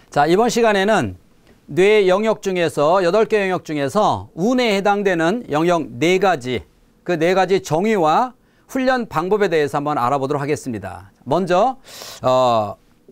자, 이번 시간에는 뇌 영역 중에서 8개 영역 중에서 운에 해당되는 영역 4가지, 그 4가지 정의와 훈련 방법에 대해서 한번 알아보도록 하겠습니다. 먼저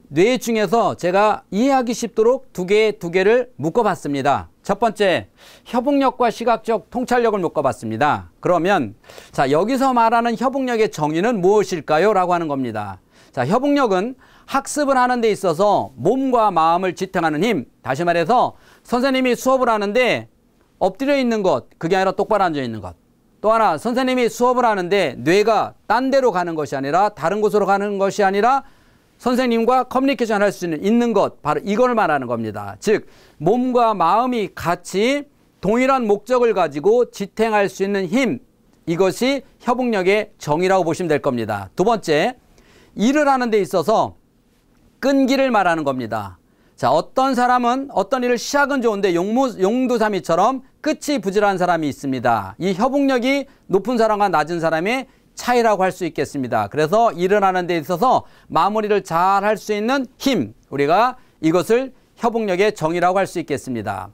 뇌 중에서 제가 이해하기 쉽도록 두 개를 묶어봤습니다. 첫 번째, 협응력과 시각적 통찰력을 묶어봤습니다. 그러면 자, 여기서 말하는 협응력의 정의는 무엇일까요? 라고 하는 겁니다. 자, 협응력은 학습을 하는 데 있어서 몸과 마음을 지탱하는 힘, 다시 말해서 선생님이 수업을 하는데 엎드려 있는 것, 그게 아니라 똑바로 앉아 있는 것. 또 하나, 선생님이 수업을 하는데 뇌가 딴 데로 가는 것이 아니라 다른 곳으로 가는 것이 아니라 선생님과 커뮤니케이션 할 수 있는 것, 바로 이걸 말하는 겁니다. 즉, 몸과 마음이 같이 동일한 목적을 가지고 지탱할 수 있는 힘, 이것이 협응력의 정의라고 보시면 될 겁니다. 두 번째, 일을 하는 데 있어서 끈기를 말하는 겁니다. 자, 어떤 사람은 어떤 일을 시작은 좋은데 용두사미처럼 끝이 부실한 사람이 있습니다. 이 협응력이 높은 사람과 낮은 사람의 차이라고 할 수 있겠습니다. 그래서 일을 하는 데 있어서 마무리를 잘 할 수 있는 힘, 우리가 이것을 협응력의 정의라고 할 수 있겠습니다.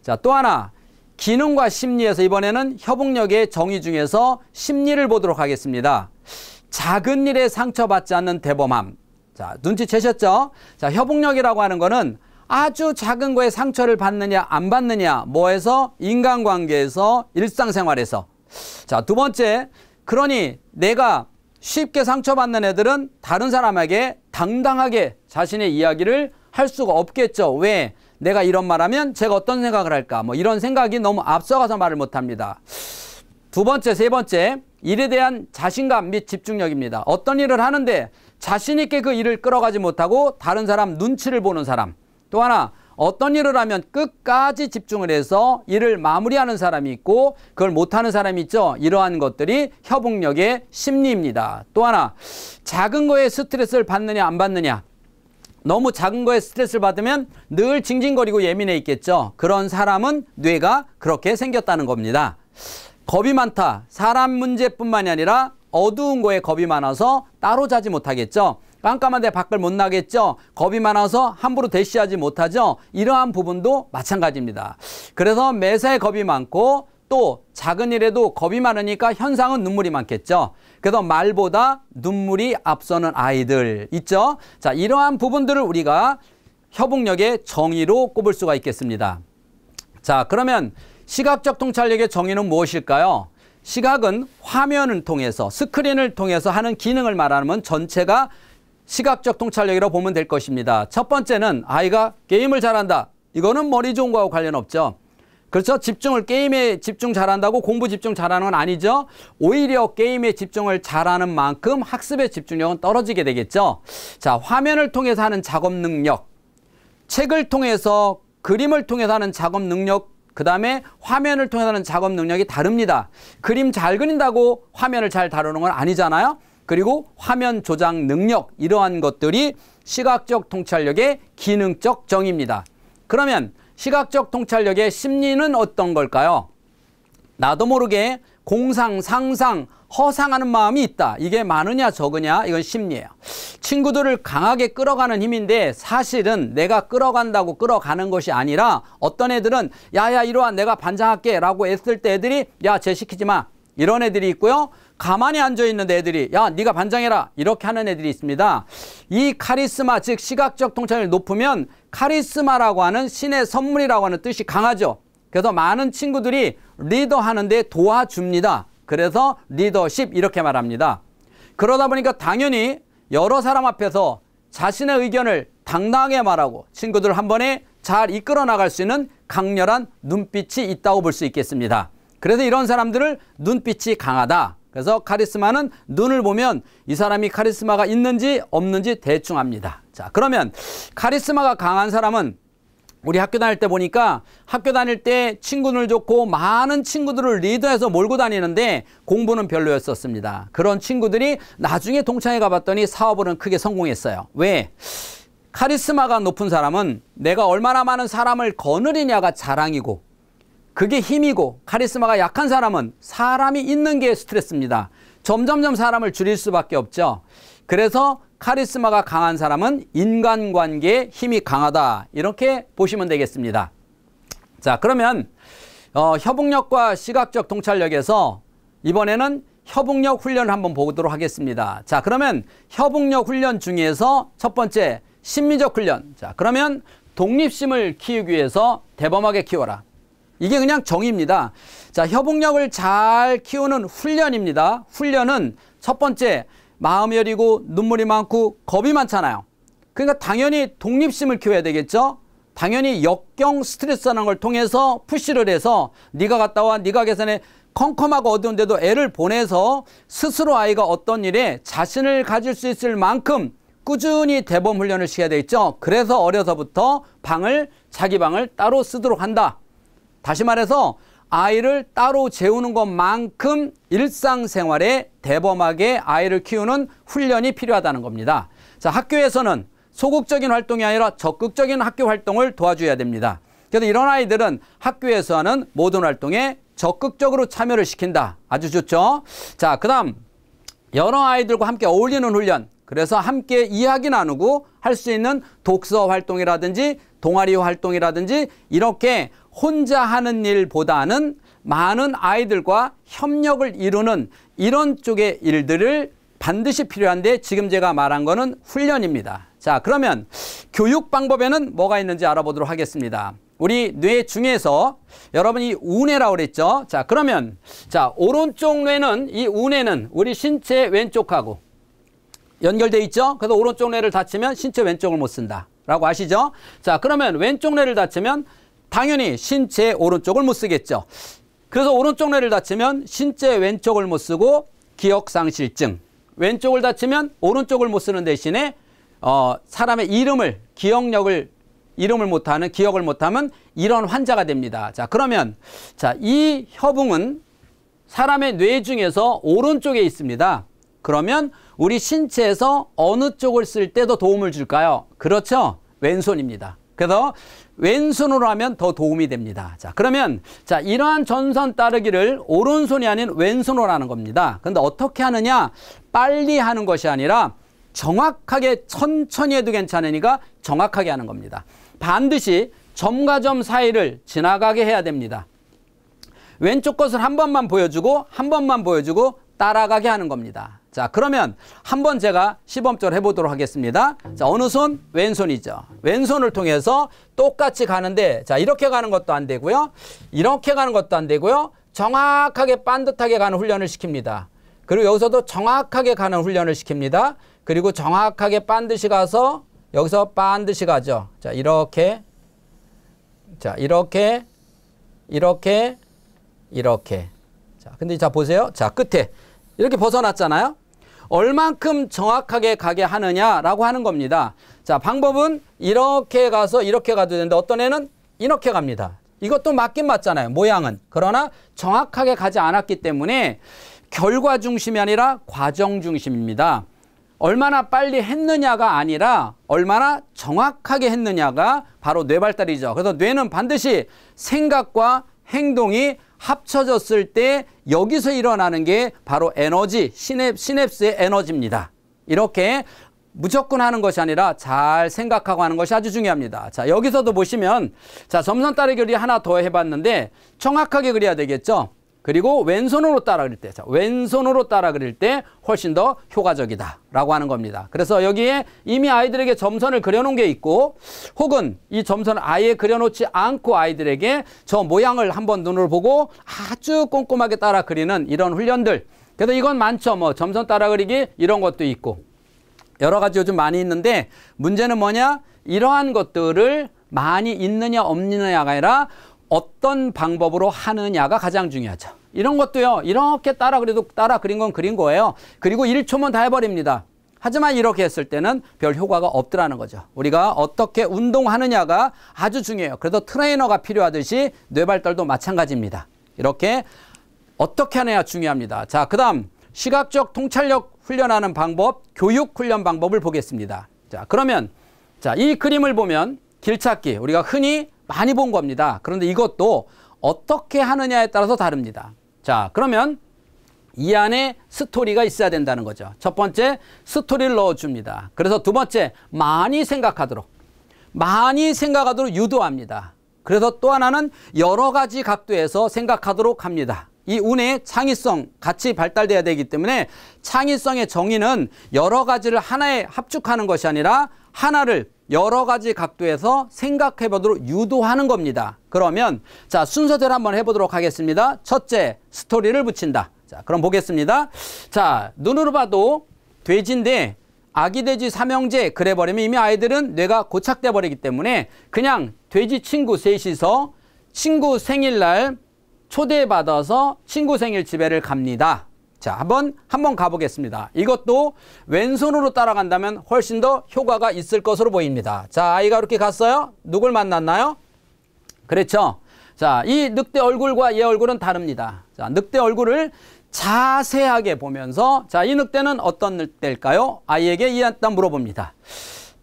자, 또 하나, 기능과 심리에서 이번에는 협응력의 정의 중에서 심리를 보도록 하겠습니다. 작은 일에 상처받지 않는 대범함. 자, 눈치채셨죠? 자, 협응력이라고 하는 거는 아주 작은 거에 상처를 받느냐 안 받느냐, 뭐에서? 인간관계에서, 일상생활에서. 자, 두 번째, 그러니 내가 쉽게 상처받는 애들은 다른 사람에게 당당하게 자신의 이야기를 할 수가 없겠죠. 왜? 내가 이런 말하면 제가 어떤 생각을 할까? 뭐 이런 생각이 너무 앞서가서 말을 못합니다. 두 번째, 세 번째, 일에 대한 자신감 및 집중력입니다. 어떤 일을 하는데 자신 있게 그 일을 끌어가지 못하고 다른 사람 눈치를 보는 사람. 또 하나, 어떤 일을 하면 끝까지 집중을 해서 일을 마무리하는 사람이 있고 그걸 못하는 사람이 있죠. 이러한 것들이 협응력의 심리입니다. 또 하나, 작은 거에 스트레스를 받느냐 안 받느냐. 너무 작은 거에 스트레스를 받으면 늘 징징거리고 예민해 있겠죠. 그런 사람은 뇌가 그렇게 생겼다는 겁니다. 겁이 많다. 사람 문제뿐만이 아니라 어두운 거에 겁이 많아서 따로 자지 못하겠죠. 깜깜한 데 밖을 못 나겠죠. 겁이 많아서 함부로 대시하지 못하죠. 이러한 부분도 마찬가지입니다. 그래서 매사에 겁이 많고 또 작은 일에도 겁이 많으니까 현상은 눈물이 많겠죠. 그래서 말보다 눈물이 앞서는 아이들 있죠. 자, 이러한 부분들을 우리가 협응력의 정의로 꼽을 수가 있겠습니다. 자, 그러면 시각적 통찰력의 정의는 무엇일까요? 시각은 화면을 통해서, 스크린을 통해서 하는 기능을 말하면 전체가 시각적 통찰력이라고 보면 될 것입니다. 첫 번째는 아이가 게임을 잘한다. 이거는 머리 좋은 거하고 관련 없죠. 그렇죠? 게임에 집중 잘한다고 공부 집중 잘하는 건 아니죠. 오히려 게임에 집중을 잘하는 만큼 학습의 집중력은 떨어지게 되겠죠. 자, 화면을 통해서 하는 작업 능력, 책을 통해서, 그림을 통해서 하는 작업 능력, 그 다음에 화면을 통해서 하는 작업 능력이 다릅니다. 그림 잘 그린다고 화면을 잘 다루는 건 아니잖아요. 그리고 화면 조작 능력, 이러한 것들이 시각적 통찰력의 기능적 정의입니다. 그러면 시각적 통찰력의 심리는 어떤 걸까요? 나도 모르게 공상, 상상, 허상하는 마음이 있다. 이게 많으냐 적으냐, 이건 심리예요. 친구들을 강하게 끌어가는 힘인데 사실은 내가 끌어간다고 끌어가는 것이 아니라 어떤 애들은 야야 이리와 내가 반장할게 라고 애쓸 때 애들이 야 쟤 시키지 마, 이런 애들이 있고요. 가만히 앉아있는 애들이 야 네가 반장해라, 이렇게 하는 애들이 있습니다. 이 카리스마, 즉 시각적 통찰력이 높으면 카리스마라고 하는 신의 선물이라고 하는 뜻이 강하죠. 그래서 많은 친구들이 리더하는데 도와줍니다. 그래서 리더십 이렇게 말합니다. 그러다 보니까 당연히 여러 사람 앞에서 자신의 의견을 당당하게 말하고 친구들 한 번에 잘 이끌어 나갈 수 있는 강렬한 눈빛이 있다고 볼 수 있겠습니다. 그래서 이런 사람들을 눈빛이 강하다. 그래서 카리스마는 눈을 보면 이 사람이 카리스마가 있는지 없는지 대충 압니다. 자, 그러면 카리스마가 강한 사람은 우리 학교 다닐 때 보니까 학교 다닐 때 친구들 좋고 많은 친구들을 리더해서 몰고 다니는데 공부는 별로였었습니다. 그런 친구들이 나중에 동창회 가봤더니 사업으로는 크게 성공했어요. 왜? 카리스마가 높은 사람은 내가 얼마나 많은 사람을 거느리냐가 자랑이고 그게 힘이고, 카리스마가 약한 사람은 사람이 있는 게 스트레스입니다. 점점점 사람을 줄일 수밖에 없죠. 그래서 카리스마가 강한 사람은 인간관계에 힘이 강하다. 이렇게 보시면 되겠습니다. 자, 그러면 협응력과 시각적 통찰력에서 이번에는 협응력 훈련을 한번 보도록 하겠습니다. 자, 그러면 협응력 훈련 중에서 첫 번째 심리적 훈련. 자, 그러면 독립심을 키우기 위해서 대범하게 키워라. 이게 그냥 정의입니다. 자, 협응력을 잘 키우는 훈련입니다. 훈련은 첫 번째 마음이 여리고 눈물이 많고 겁이 많잖아요. 그러니까 당연히 독립심을 키워야 되겠죠. 당연히 역경 스트레스라는 걸 통해서 푸시를 해서 네가 갔다 와, 네가 계산해, 컴컴하고 어두운데도 애를 보내서 스스로 아이가 어떤 일에 자신을 가질 수 있을 만큼 꾸준히 대범 훈련을 시켜야 되겠죠. 그래서 어려서부터 자기 방을 따로 쓰도록 한다. 다시 말해서 아이를 따로 재우는 것만큼 일상생활에 대범하게 아이를 키우는 훈련이 필요하다는 겁니다. 자, 학교에서는 소극적인 활동이 아니라 적극적인 학교 활동을 도와줘야 됩니다. 그래서 이런 아이들은 학교에서 하는 모든 활동에 적극적으로 참여를 시킨다. 아주 좋죠. 자, 그 다음 여러 아이들과 함께 어울리는 훈련. 그래서 함께 이야기 나누고 할 수 있는 독서 활동이라든지 동아리 활동이라든지 이렇게 혼자 하는 일보다는 많은 아이들과 협력을 이루는 이런 쪽의 일들을 반드시 필요한데 지금 제가 말한 거는 훈련입니다. 자, 그러면 교육 방법에는 뭐가 있는지 알아보도록 하겠습니다. 우리 뇌 중에서 여러분이 우뇌라고 그랬죠. 자, 그러면 자, 오른쪽 뇌는 이 우뇌는 우리 신체 왼쪽하고 연결돼 있죠. 그래서 오른쪽 뇌를 다치면 신체 왼쪽을 못 쓴다 라고 아시죠? 자, 그러면 왼쪽 뇌를 다치면 당연히 신체 오른쪽을 못 쓰겠죠. 그래서 오른쪽 뇌를 다치면 신체 왼쪽을 못 쓰고 기억상실증, 왼쪽을 다치면 오른쪽을 못 쓰는 대신에 사람의 이름을 못하는, 기억을 못하면 이런 환자가 됩니다. 자, 그러면 자, 이 협응은 사람의 뇌 중에서 오른쪽에 있습니다. 그러면 우리 신체에서 어느 쪽을 쓸 때 더 도움을 줄까요? 그렇죠. 왼손입니다. 그래서 왼손으로 하면 더 도움이 됩니다. 자, 그러면 자, 이러한 전선 따르기를 오른손이 아닌 왼손으로 하는 겁니다. 근데 어떻게 하느냐? 빨리 하는 것이 아니라 정확하게 천천히 해도 괜찮으니까 정확하게 하는 겁니다. 반드시 점과 점 사이를 지나가게 해야 됩니다. 왼쪽 것을 한 번만 보여주고 따라가게 하는 겁니다. 자, 그러면 한번 제가 시범적으로 해보도록 하겠습니다. 자, 어느 손? 왼손이죠. 왼손을 통해서 똑같이 가는데 자, 이렇게 가는 것도 안 되고요. 이렇게 가는 것도 안 되고요. 정확하게 반듯하게 가는 훈련을 시킵니다. 그리고 여기서도 정확하게 가는 훈련을 시킵니다. 그리고 정확하게 반드시 가서 여기서 반드시 가죠. 자, 이렇게. 자, 이렇게. 자, 근데 자, 보세요. 자, 끝에. 이렇게 벗어났잖아요. 얼만큼 정확하게 가게 하느냐라고 하는 겁니다. 자, 방법은 이렇게 가서 이렇게 가도 되는데 어떤 애는 이렇게 갑니다. 이것도 맞긴 맞잖아요. 모양은. 그러나 정확하게 가지 않았기 때문에 결과 중심이 아니라 과정 중심입니다. 얼마나 빨리 했느냐가 아니라 얼마나 정확하게 했느냐가 바로 뇌 발달이죠. 그래서 뇌는 반드시 생각과 행동이 합쳐졌을 때 여기서 일어나는 게 바로 에너지, 시냅스의 에너지입니다. 이렇게 무조건 하는 것이 아니라 잘 생각하고 하는 것이 아주 중요합니다. 자, 여기서도 보시면 자, 점선 따르기 하나 더 해봤는데 정확하게 그려야 되겠죠. 그리고 왼손으로 따라 그릴 때, 자, 왼손으로 따라 그릴 때 훨씬 더 효과적이다 라고 하는 겁니다. 그래서 여기에 이미 아이들에게 점선을 그려놓은 게 있고 혹은 이 점선을 아예 그려놓지 않고 아이들에게 저 모양을 한번 눈으로 보고 아주 꼼꼼하게 따라 그리는 이런 훈련들. 그래서 이건 많죠. 뭐 점선 따라 그리기 이런 것도 있고 여러 가지 요즘 많이 있는데 문제는 뭐냐? 이러한 것들을 많이 있느냐 없느냐가 아니라 어떤 방법으로 하느냐가 가장 중요하죠. 이런 것도요. 이렇게 따라 그래도 따라 그린 건 그린 거예요. 그리고 1초면 다 해버립니다. 하지만 이렇게 했을 때는 별 효과가 없더라는 거죠. 우리가 어떻게 운동하느냐가 아주 중요해요. 그래서 트레이너가 필요하듯이 뇌발달도 마찬가지입니다. 이렇게 어떻게 하느냐 중요합니다. 자, 그 다음 시각적 통찰력 훈련하는 방법, 교육 훈련 방법을 보겠습니다. 자, 그러면 자, 이 그림을 보면 길찾기 우리가 흔히 많이 본 겁니다. 그런데 이것도 어떻게 하느냐에 따라서 다릅니다. 자, 그러면 이 안에 스토리가 있어야 된다는 거죠. 첫 번째, 스토리를 넣어줍니다. 그래서 두 번째, 많이 생각하도록 유도합니다. 그래서 또 하나는 여러 가지 각도에서 생각하도록 합니다. 이 운의 창의성 같이 발달돼야 되기 때문에 창의성의 정의는 여러 가지를 하나에 합축하는 것이 아니라 하나를 여러 가지 각도에서 생각해 보도록 유도하는 겁니다. 그러면 자, 순서대로 한번 해보도록 하겠습니다. 첫째, 스토리를 붙인다. 자, 그럼 보겠습니다. 자, 눈으로 봐도 돼지인데 아기 돼지 삼형제 그래 버리면 이미 아이들은 뇌가 고착돼 버리기 때문에 그냥 돼지 친구 셋이서 친구 생일날 초대받아서 친구 생일 집에를 갑니다. 자, 한번 가보겠습니다. 이것도 왼손으로 따라간다면 훨씬 더 효과가 있을 것으로 보입니다. 자, 아이가 이렇게 갔어요. 누굴 만났나요? 그렇죠. 자, 이 늑대 얼굴과 얘 얼굴은 다릅니다. 자, 늑대 얼굴을 자세하게 보면서 자, 이 늑대는 어떤 늑대일까요? 아이에게 일단 물어봅니다.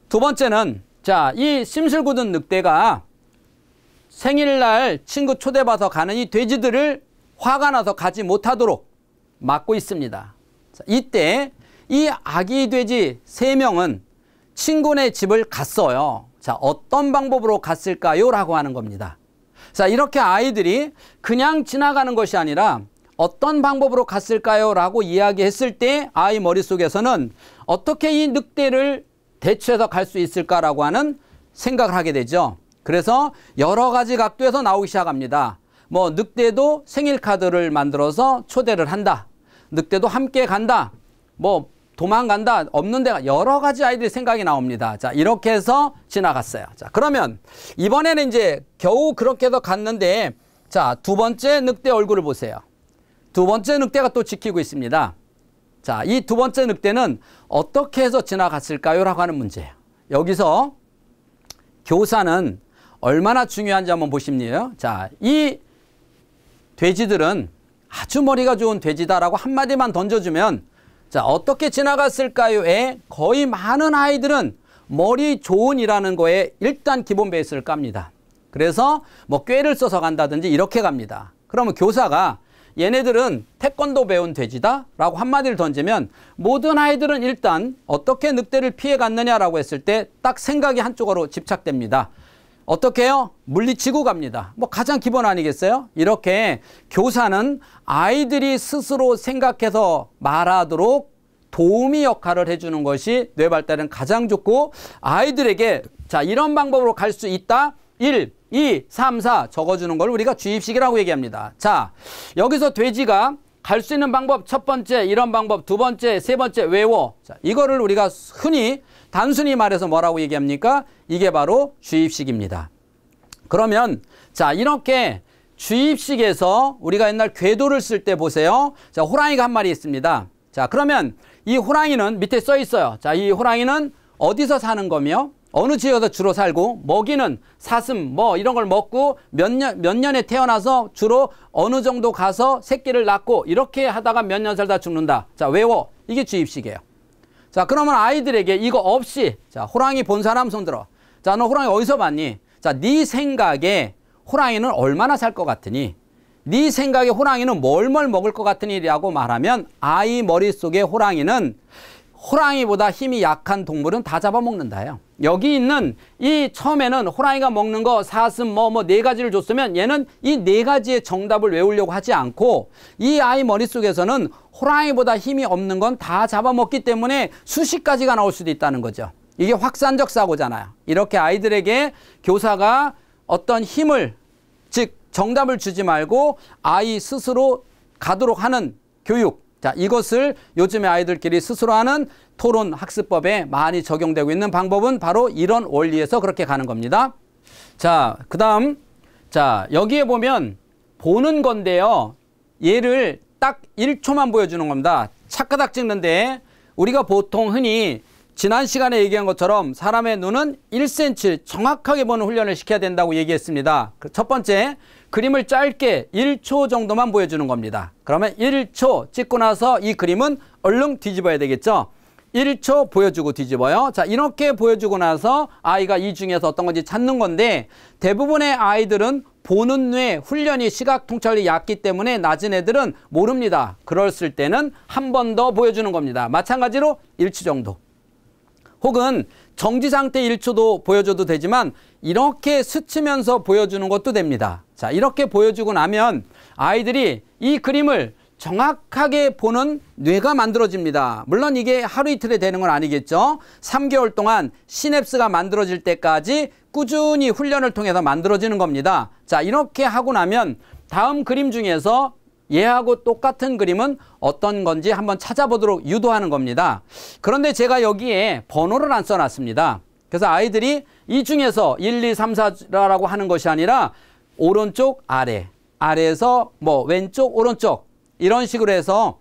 두 번째는 자, 이 심술 굳은 늑대가 생일날 친구 초대받아서 가는 이 돼지들을 화가 나서 가지 못하도록 막고 있습니다. 자, 이때 이 아기 돼지 3명은 친구네 집을 갔어요. 자, 어떤 방법으로 갔을까요? 라고 하는 겁니다. 자, 이렇게 아이들이 그냥 지나가는 것이 아니라 어떤 방법으로 갔을까요? 라고 이야기했을 때 아이 머릿속에서는 어떻게 이 늑대를 대처해서 갈 수 있을까라고 하는 생각을 하게 되죠. 그래서 여러 가지 각도에서 나오기 시작합니다. 뭐 늑대도 생일 카드를 만들어서 초대를 한다. 늑대도 함께 간다. 뭐 도망간다. 없는 데가 여러 가지 아이들이 생각이 나옵니다. 자, 이렇게 해서 지나갔어요. 자, 그러면 이번에는 이제 겨우 그렇게 해서 갔는데 자, 두 번째 늑대 얼굴을 보세요. 두 번째 늑대가 또 지키고 있습니다. 자, 이 두 번째 늑대는 어떻게 해서 지나갔을까요? 라고 하는 문제예요. 여기서 교사는 얼마나 중요한지 한번 보십니요. 자, 이 돼지들은 아주 머리가 좋은 돼지다라고 한마디만 던져주면 자, 어떻게 지나갔을까요?에 거의 많은 아이들은 머리 좋은이라는 거에 일단 기본 베이스를 깝니다. 그래서 뭐 꾀를 써서 간다든지 이렇게 갑니다. 그러면 교사가 얘네들은 태권도 배운 돼지다 라고 한마디를 던지면 모든 아이들은 일단 어떻게 늑대를 피해 갔느냐라고 했을 때 딱 생각이 한쪽으로 집착됩니다. 어떻게 해요? 물리치고 갑니다. 뭐 가장 기본 아니겠어요? 이렇게 교사는 아이들이 스스로 생각해서 말하도록 도우미 역할을 해주는 것이 뇌 발달은 가장 좋고 아이들에게 자, 이런 방법으로 갈 수 있다. 1, 2, 3, 4 적어주는 걸 우리가 주입식이라고 얘기합니다. 자, 여기서 돼지가 갈 수 있는 방법 첫 번째 이런 방법 두 번째 세 번째 외워. 자, 이거를 우리가 흔히 단순히 말해서 뭐라고 얘기합니까? 이게 바로 주입식입니다. 그러면 자, 이렇게 주입식에서 우리가 옛날 궤도를 쓸 때 보세요. 자, 호랑이가 한 마리 있습니다. 자, 그러면 이 호랑이는 밑에 써 있어요. 자, 이 호랑이는 어디서 사는 거며 어느 지역에서 주로 살고 먹이는 사슴 뭐 이런 걸 먹고 몇 년에 태어나서 주로 어느 정도 가서 새끼를 낳고 이렇게 하다가 몇 년 살다 죽는다. 자, 외워. 이게 주입식이에요. 자, 그러면 아이들에게 이거 없이 자, 호랑이 본 사람 손 들어. 자, 너 호랑이 어디서 봤니? 자, 네 생각에 호랑이는 얼마나 살 것 같으니? 네 생각에 호랑이는 뭘 먹을 것 같으니? 라고 말하면 아이 머릿속에 호랑이는 호랑이보다 힘이 약한 동물은 다 잡아먹는다요. 여기 있는 이 처음에는 호랑이가 먹는 거 사슴 뭐 네 가지를 줬으면 얘는 이 네 가지의 정답을 외우려고 하지 않고 이 아이 머릿속에서는 호랑이보다 힘이 없는 건 다 잡아먹기 때문에 수십 가지가 나올 수도 있다는 거죠. 이게 확산적 사고잖아요. 이렇게 아이들에게 교사가 어떤 힘을 즉 정답을 주지 말고 아이 스스로 가도록 하는 교육. 자, 이것을 요즘의 아이들끼리 스스로 하는 토론 학습법에 많이 적용되고 있는 방법은 바로 이런 원리에서 그렇게 가는 겁니다. 자, 그 다음 자, 여기에 보면 보는 건데요. 얘를 딱 1초만 보여주는 겁니다. 차크닥 찍는데 우리가 보통 흔히 지난 시간에 얘기한 것처럼 사람의 눈은 1cm 정확하게 보는 훈련을 시켜야 된다고 얘기했습니다. 첫 번째, 그림을 짧게 1초 정도만 보여주는 겁니다. 그러면 1초 찍고 나서 이 그림은 얼른 뒤집어야 되겠죠. 1초 보여주고 뒤집어요. 자, 이렇게 보여주고 나서 아이가 이 중에서 어떤 건지 찾는 건데 대부분의 아이들은 보는 뇌 훈련이 시각 통찰이 얕기 때문에 낮은 애들은 모릅니다. 그랬을 때는 한 번 더 보여주는 겁니다. 마찬가지로 1초 정도. 혹은 정지 상태 1초도 보여줘도 되지만 이렇게 스치면서 보여주는 것도 됩니다. 자, 이렇게 보여주고 나면 아이들이 이 그림을 정확하게 보는 뇌가 만들어집니다. 물론 이게 하루 이틀에 되는 건 아니겠죠. 3개월 동안 시냅스가 만들어질 때까지 꾸준히 훈련을 통해서 만들어지는 겁니다. 자, 이렇게 하고 나면 다음 그림 중에서 얘하고 똑같은 그림은 어떤 건지 한번 찾아보도록 유도하는 겁니다. 그런데 제가 여기에 번호를 안 써놨습니다. 그래서 아이들이 이 중에서 1, 2, 3, 4라고 하는 것이 아니라 오른쪽, 아래, 아래에서 뭐 왼쪽, 오른쪽 이런 식으로 해서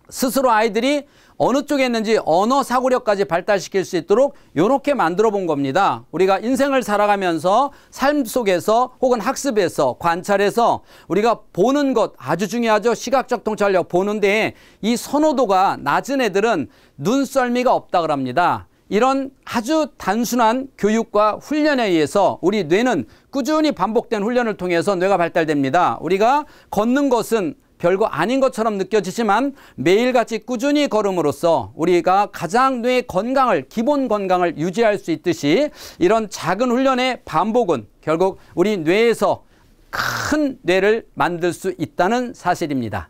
스스로 아이들이 어느 쪽에 있는지 언어 사고력까지 발달시킬 수 있도록 이렇게 만들어 본 겁니다. 우리가 인생을 살아가면서 삶 속에서 혹은 학습에서 관찰해서 우리가 보는 것 아주 중요하죠. 시각적 통찰력 보는데 이 선호도가 낮은 애들은 눈썰미가 없다 그럽니다. 이런 아주 단순한 교육과 훈련에 의해서 우리 뇌는 꾸준히 반복된 훈련을 통해서 뇌가 발달됩니다. 우리가 걷는 것은 별거 아닌 것처럼 느껴지지만 매일같이 꾸준히 걸음으로써 우리가 가장 뇌 건강을, 기본 건강을 유지할 수 있듯이 이런 작은 훈련의 반복은 결국 우리 뇌에서 큰 뇌를 만들 수 있다는 사실입니다.